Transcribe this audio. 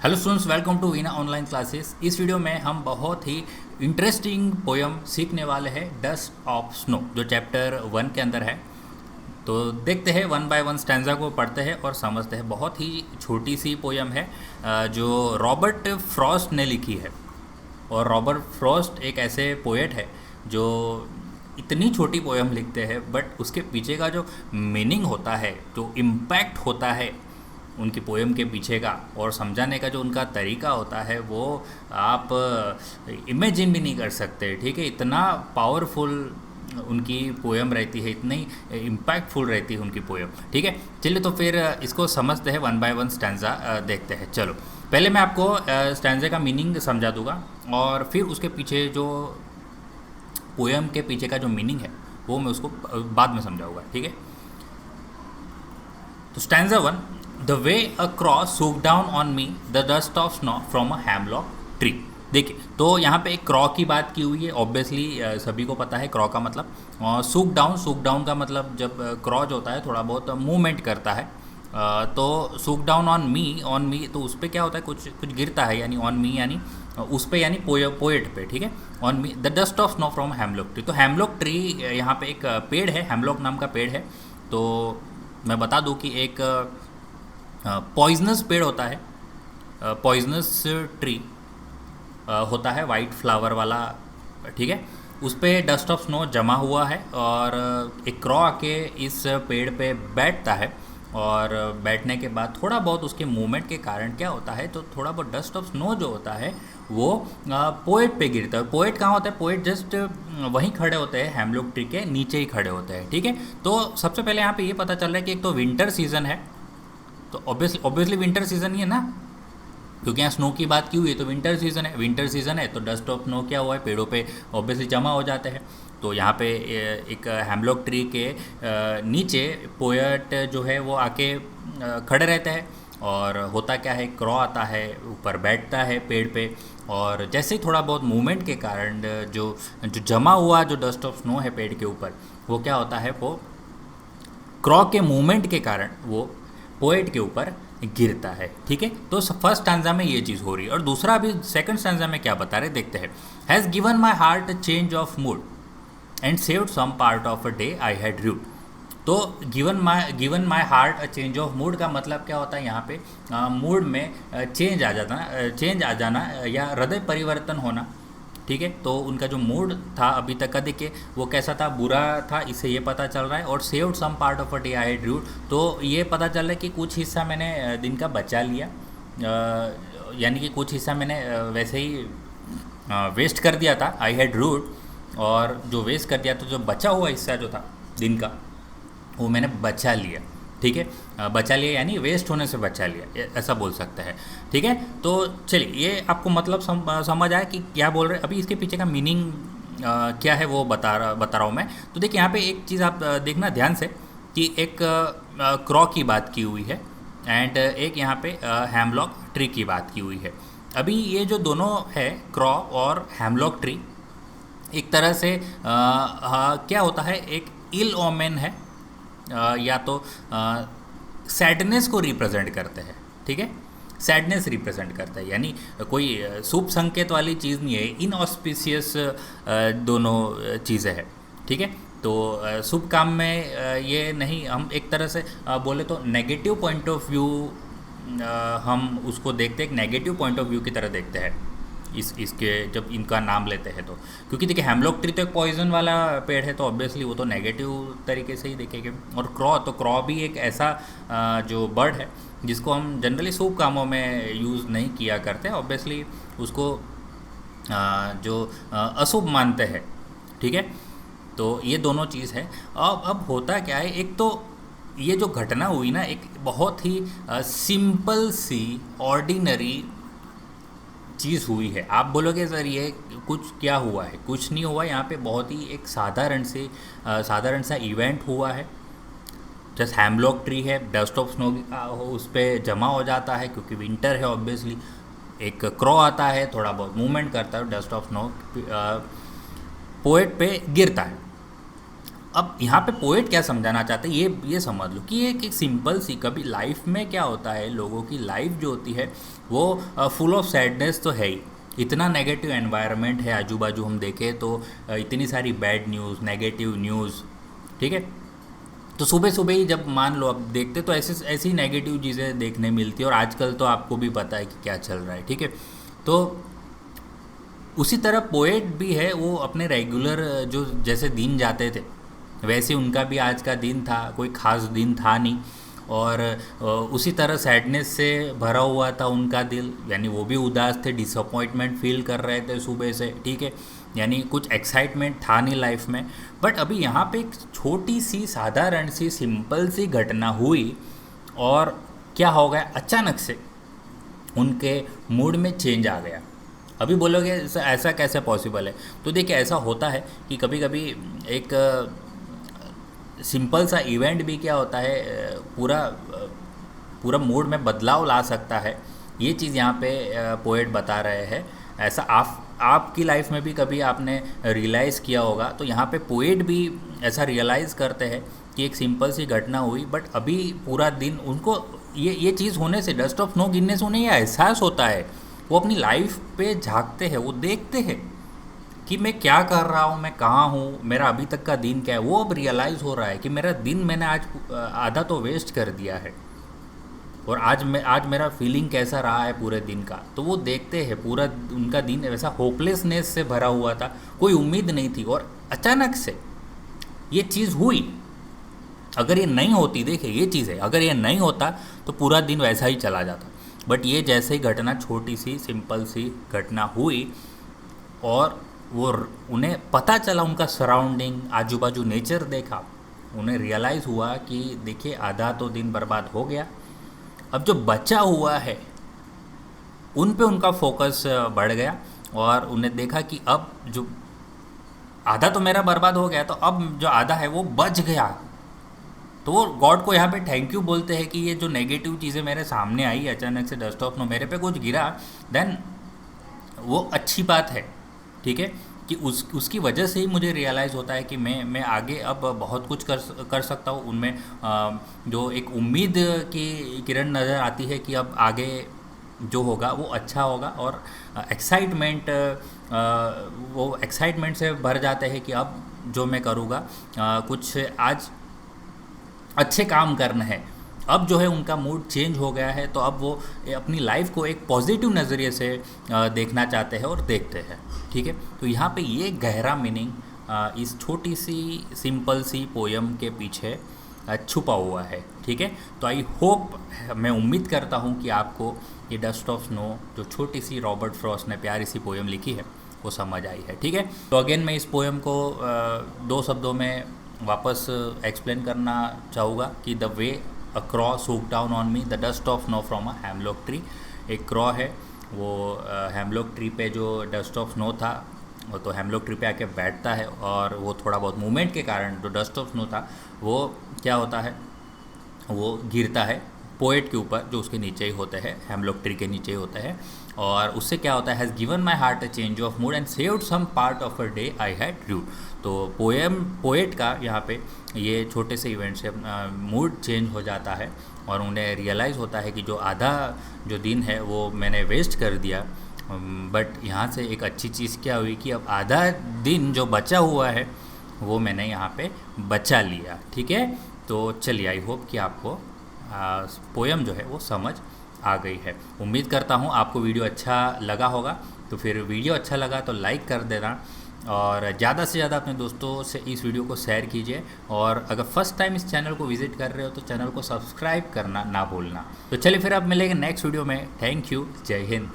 Hello students, welcome to Veena online classes. इस video में हम बहुत ही इंटरेस्टिंग पोयम सीखने वाले हैं, डस्ट ऑफ स्नो, जो चैप्टर 1 के अंदर है। तो देखते हैं, वन बाय वन स्टैंजा को पढ़ते हैं और समझते हैं। बहुत ही छोटी सी पोयम है जो रॉबर्ट फ्रॉस्ट ने लिखी है। और रॉबर्ट फ्रॉस्ट एक ऐसे पोएट है जो इतनी छोटी पोयम लिखते हैं, बट उसके पीछे का जो मीनिंग होता है, जो इम्पैक्ट होता है उनकी पोएम के पीछे का, और समझाने का जो उनका तरीका होता है, वो आप इमेजिन भी नहीं कर सकते। ठीक है, इतना पावरफुल उनकी पोएम रहती है, इतनी इम्पैक्टफुल रहती है उनकी पोएम। ठीक है, चलिए तो फिर इसको समझते हैं, वन बाय वन स्टैंजा देखते हैं। चलो, पहले मैं आपको स्टैंजे का मीनिंग समझा दूंगा और फिर उसके पीछे जो पोएम के पीछे का जो मीनिंग है वो मैं उसको बाद में समझाऊंगा। ठीक है, तो stanza 1, the way a crow shook down on me the dust of snow from a hemlock tree. देखिए, तो यहाँ पे एक क्रॉ की बात की हुई है। ऑब्वियसली सभी को पता है क्रॉ का मतलब। सूक डाउन का मतलब जब क्रॉ जो होता है थोड़ा बहुत मूवमेंट करता है। तो सूक डाउन ऑन मी तो उस पर क्या होता है, कुछ कुछ गिरता है, यानी ऑन मी यानी उस पे, यानी पोएट पे। ठीक है, on me the dust of snow from hemlock tree. तो हैमलॉक ट्री यहाँ पे एक पेड़ है, हैमलॉक नाम का पेड़ है। तो मैं बता दूं कि एक पॉइजनस पेड़ होता है, पॉइजनस ट्री होता है, वाइट फ्लावर वाला। ठीक है, उस पर डस्ट ऑफ स्नो जमा हुआ है और एक क्रॉ आके इस पेड़ पे बैठता है। और बैठने के बाद थोड़ा बहुत उसके मूवमेंट के कारण क्या होता है, तो थोड़ा बहुत डस्ट ऑफ स्नो जो होता है वो पोएट पे गिरता है। पोएट कहाँ होता है, पोएट जस्ट वहीं खड़े होते हैं, हैमलॉक ट्री के नीचे ही खड़े होते हैं। ठीक है, तो सबसे पहले यहाँ पे ये पता चल रहा है कि एक तो विंटर सीजन है, तो ऑब्वियसली विंटर सीजन ही है ना, क्योंकि यहाँ स्नो की बात की हुई है, तो विंटर सीजन है तो डस्ट ऑफ स्नो क्या हुआ है, पेड़ों पे ऑब्वियसली जमा हो जाते हैं। तो यहाँ पे एक हैमलॉक ट्री के नीचे पोएट जो है वो आके खड़े रहते हैं। और होता क्या है, क्रॉ आता है, ऊपर बैठता है पेड़ पे, और जैसे ही थोड़ा बहुत मूवमेंट के कारण जो जो जमा हुआ जो डस्ट ऑफ स्नो है पेड़ के ऊपर, वो क्या होता है, वो क्रॉ के मूवमेंट के कारण वो पोएट के ऊपर गिरता है। ठीक है, तो फर्स्ट स्टैंजा में ये चीज़ हो रही है। और दूसरा अभी सेकंड स्टैंजा में क्या बता रहे देखते हैं। Has given my heart a change of mood and saved some part of a day I had ड्रू। तो given my heart a change of mood का मतलब क्या होता है, यहाँ पे मूड में चेंज आ जाना या हृदय परिवर्तन होना। ठीक है, तो उनका जो मूड था अभी तक का, देखिए वो कैसा था, बुरा था, इससे ये पता चल रहा है। और saved some part of a day I had rued, तो ये पता चल रहा है कि कुछ हिस्सा मैंने दिन का बचा लिया, यानी कि कुछ हिस्सा मैंने वैसे ही वेस्ट कर दिया था, आई हैड रूड। और जो वेस्ट कर दिया, तो जो बचा हुआ हिस्सा जो था दिन का, वो मैंने बचा लिया। ठीक है, बचा लिया यानी वेस्ट होने से बचा लिया, ऐसा बोल सकते हैं। ठीक है, तो चलिए ये आपको मतलब समझ आया कि क्या बोल रहे हैं। अभी इसके पीछे का मीनिंग क्या है वो बता रहा हूँ मैं। तो देखिए, यहाँ पे एक चीज़ आप देखना ध्यान से कि एक क्रॉ की बात की हुई है एंड एक यहाँ पे हैमलॉक ट्री की बात की हुई है। अभी ये जो दोनों है, क्रॉ और हैमलॉक ट्री, एक तरह से क्या होता है, एक इल ओमेन है, या तो सैडनेस को रिप्रेजेंट करते हैं। ठीक है, सैडनेस रिप्रेजेंट करता है, यानी कोई शुभ संकेत वाली चीज़ नहीं है, इनऑस्पिशियस दोनों चीज़ें हैं। ठीक है, तो शुभ काम में ये नहीं, हम एक तरह से बोले तो नेगेटिव पॉइंट ऑफ व्यू हम उसको देखते हैं, एक नेगेटिव पॉइंट ऑफ व्यू की तरह देखते हैं इसके जब इनका नाम लेते हैं तो। क्योंकि देखिए, हैमलॉक ट्री तो एक पॉइजन वाला पेड़ है, तो ऑब्वियसली वो तो नेगेटिव तरीके से ही देखेंगे। और क्रॉ भी एक ऐसा जो बर्ड है जिसको हम जनरली शुभ कामों में यूज़ नहीं किया करते, ऑब्वियसली उसको जो अशुभ मानते हैं। ठीक है, तो ये दोनों चीज़ है। अब होता क्या है, एक तो ये जो घटना हुई ना, एक बहुत ही सिंपल सी ऑर्डिनरी चीज़ हुई है। आप बोलोगे सर ये कुछ क्या हुआ है, कुछ नहीं हुआ, यहाँ पे बहुत ही एक साधारण सा इवेंट हुआ है। जस्ट हैमलॉक ट्री है, डस्ट ऑफ स्नो उस पर जमा हो जाता है क्योंकि विंटर है ऑब्वियसली। एक क्रॉ आता है, थोड़ा बहुत मूवमेंट करता है, डस्ट ऑफ स्नो पोएट पे गिरता है। अब यहाँ पे पोएट क्या समझाना चाहते हैं ये समझ लो कि ये एक सिंपल सी, कभी लाइफ में क्या होता है, लोगों की लाइफ जो होती है वो फुल ऑफ सैडनेस तो है ही। इतना नेगेटिव एनवायरनमेंट है आजू बाजू, हम देखें तो इतनी सारी बैड न्यूज़, नेगेटिव न्यूज़, ठीक है। तो सुबह सुबह ही जब मान लो अब देखते तो ऐसे ऐसी नेगेटिव चीज़ें देखने मिलती है, और आजकल तो आपको भी पता है कि क्या चल रहा है, ठीक है। तो उसी तरह पोएट भी है, वो अपने रेगुलर जो जैसे दिन जाते थे वैसे उनका भी आज का दिन था, कोई ख़ास दिन था नहीं। और उसी तरह सैडनेस से भरा हुआ था उनका दिल, यानी वो भी उदास थे, डिसअपॉइंटमेंट फील कर रहे थे सुबह से, ठीक है। यानी कुछ एक्साइटमेंट था नहीं लाइफ में। बट अभी यहाँ पे एक छोटी सी साधारण सी सिंपल सी घटना हुई, और क्या हो गया, अचानक से उनके मूड में चेंज आ गया। अभी बोलोगे ऐसा कैसे पॉसिबल है, तो देखिए ऐसा होता है कि कभी कभी एक सिंपल सा इवेंट भी क्या होता है, पूरा मूड में बदलाव ला सकता है। ये चीज़ यहाँ पे पोएट बता रहे हैं। ऐसा आपकी लाइफ में भी कभी आपने रियलाइज़ किया होगा, तो यहाँ पे पोएट भी ऐसा रियलाइज़ करते हैं कि एक सिंपल सी घटना हुई, बट अभी पूरा दिन उनको ये चीज़ होने से, डस्ट ऑफ स्नो गिरने से उन्हें ये एहसास होता है। वो अपनी लाइफ पे झांकते हैं, वो देखते हैं कि मैं क्या कर रहा हूँ, मैं कहाँ हूँ, मेरा अभी तक का दिन क्या है। वो अब रियलाइज़ हो रहा है कि मेरा दिन मैंने आज आधा तो वेस्ट कर दिया है, और आज मेरा फीलिंग कैसा रहा है पूरे दिन का। तो वो देखते हैं पूरा उनका दिन वैसा होपलेसनेस से भरा हुआ था, कोई उम्मीद नहीं थी, और अचानक से ये चीज़ हुई। अगर ये नहीं होती, देखिए ये चीज़ है, अगर ये नहीं होता तो पूरा दिन वैसा ही चला जाता। बट ये जैसे ही घटना, छोटी सी सिंपल सी घटना हुई, और वो उन्हें पता चला, उनका सराउंडिंग, आजू बाजू नेचर देखा, उन्हें रियलाइज़ हुआ कि देखिए आधा तो दिन बर्बाद हो गया, अब जो बचा हुआ है उन पे उनका फोकस बढ़ गया। और उन्हें देखा कि अब जो आधा तो मेरा बर्बाद हो गया, तो अब जो आधा है वो बच गया। तो वो गॉड को यहाँ पे थैंक यू बोलते हैं कि ये जो नेगेटिव चीज़ें मेरे सामने आई, अचानक से डस्ट ऑफ नो मेरे पे कुछ गिरा, देन वो अच्छी बात है, ठीक है, कि उसकी वजह से ही मुझे रियलाइज़ होता है कि मैं आगे अब बहुत कुछ कर सकता हूँ। उनमें जो एक उम्मीद की किरण नज़र आती है कि अब आगे जो होगा वो अच्छा होगा, और एक्साइटमेंट, वो एक्साइटमेंट से भर जाते हैं कि अब जो मैं करूँगा कुछ आज अच्छे काम करना है। अब जो है उनका मूड चेंज हो गया है, तो अब वो अपनी लाइफ को एक पॉजिटिव नज़रिए से देखना चाहते हैं और देखते हैं, ठीक है। तो यहाँ पे ये गहरा मीनिंग इस छोटी सी सिंपल सी पोयम के पीछे छुपा हुआ है, ठीक है। तो आई होप, मैं उम्मीद करता हूँ कि आपको ये डस्ट ऑफ स्नो, जो छोटी सी रॉबर्ट फ्रॉस्ट ने प्यारी सी पोयम लिखी है, वो समझ आई है, ठीक है। तो अगेन मैं इस पोयम को दो शब्दों में वापस एक्सप्लेन करना चाहूँगा कि the way a crow shook down on me the dust of snow from a hemlock tree. एक क्रॉ है, वो हेमलॉक ट्री पे जो डस्ट ऑफ स्नो था, वो तो हेमलॉक ट्री पे आके बैठता है, और वो थोड़ा बहुत मूवमेंट के कारण जो डस्ट ऑफ स्नो था वो क्या होता है, वो गिरता है पोएट के ऊपर, जो उसके नीचे ही होते हैं, हेमलॉक ट्री के नीचे ही होते हैं। और उससे क्या होता है, has given my heart a change of mood and saved some part of a day I had rued. तो पोएट का यहाँ पे ये छोटे से इवेंट से मूड चेंज हो जाता है, और उन्हें रियलाइज़ होता है कि जो आधा जो दिन है वो मैंने वेस्ट कर दिया। बट यहाँ से एक अच्छी चीज़ क्या हुई कि अब आधा दिन जो बचा हुआ है वो मैंने यहाँ पे बचा लिया, ठीक है। तो चलिए, आई होप कि आपको पोयम जो है वो समझ आ गई है। उम्मीद करता हूँ आपको वीडियो अच्छा लगा होगा। तो फिर वीडियो अच्छा लगा तो लाइक कर देना, और ज़्यादा से ज़्यादा अपने दोस्तों से इस वीडियो को शेयर कीजिए। और अगर फर्स्ट टाइम इस चैनल को विजिट कर रहे हो तो चैनल को सब्सक्राइब करना ना भूलना। तो चलिए फिर अब मिलेंगे नेक्स्ट वीडियो में। थैंक यू, जय हिंद।